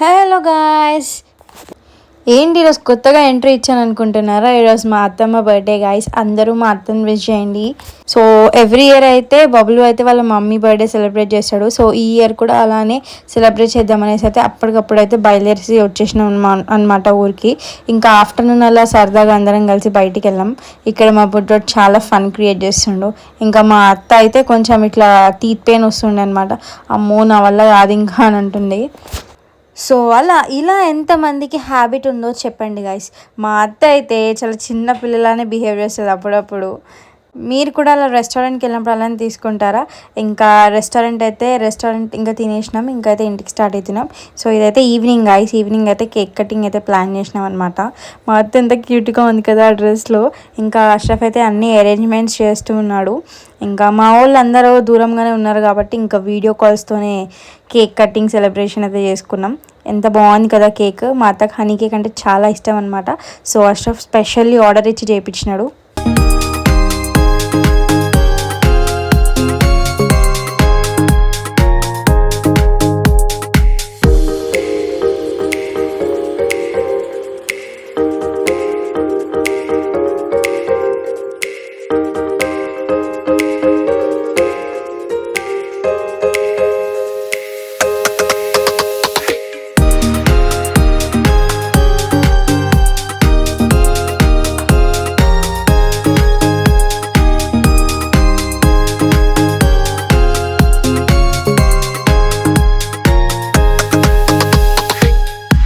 Hello guys, ఏంటి ఈరోజు కొత్తగా ఎంట్రీ ఇచ్చాను అనుకుంటున్నారా? ఈరోజు మా అత్తమ్మ బర్త్డే గాయ్స్. అందరూ మా అత్తని విష్ చేయండి. సో ఎవ్రీ ఇయర్ అయితే బబ్లు అయితే వాళ్ళ మమ్మీ బర్త్డే సెలబ్రేట్ చేస్తాడు. సో ఈ ఇయర్ కూడా అలానే సెలబ్రేట్ చేద్దాం అనేసి అయితే అప్పటికప్పుడు అయితే బయలుదేరి వచ్చేసినాం అనమాట ఊరికి. ఇంకా ఆఫ్టర్నూన్ అలా సరదాగా అందరం కలిసి బయటికి వెళ్ళాం. ఇక్కడ మా బుడ్డోడు చాలా ఫన్ క్రియేట్ చేస్తుండు. ఇంకా మా అత్త అయితే కొంచెం ఇట్లా టీత్ పెయిన్ వస్తుండే అనమాట. అమ్మో నా వల్ల కాదు ఇంకా అని అంటుంది. సో ఇలా ఎంతమందికి హ్యాబిట్ ఉందో చెప్పండి గైస్. మా అత్త అయితే చాలా చిన్న పిల్లలానే బిహేవ్ చేస్తుంది అప్పుడప్పుడు. మీరు కూడా అలా రెస్టారెంట్కి వెళ్ళినప్పుడు అలానే తీసుకుంటారా? ఇంకా రెస్టారెంట్ ఇంకా తినేసినాం, ఇంకా అయితే ఇంటికి స్టార్ట్ అవుతున్నాం. సో ఇదైతే ఈవినింగ్ గైస్. ఈవినింగ్ అయితే కేక్ కటింగ్ అయితే ప్లాన్ చేసినాం అనమాట. మా అత్త ఎంత క్యూట్గా ఉంది కదా ఆ డ్రెస్లో. ఇంకా అష్రఫ్ అయితే అన్ని అరేంజ్మెంట్స్ చేస్తూ ఉన్నాడు. ఇంకా మా వాళ్ళు అందరూ దూరంగానే ఉన్నారు కాబట్టి ఇంకా వీడియో కాల్స్తోనే కేక్ కటింగ్ సెలబ్రేషన్ అయితే చేసుకున్నాం. ఎంత బాగుంది కదా కేక్. మా అత్తకు హనీ కేక్ అంటే చాలా ఇష్టం అనమాట. సో అష్రఫ్ స్పెషల్లీ ఆర్డర్ ఇచ్చి చేయించినాడు.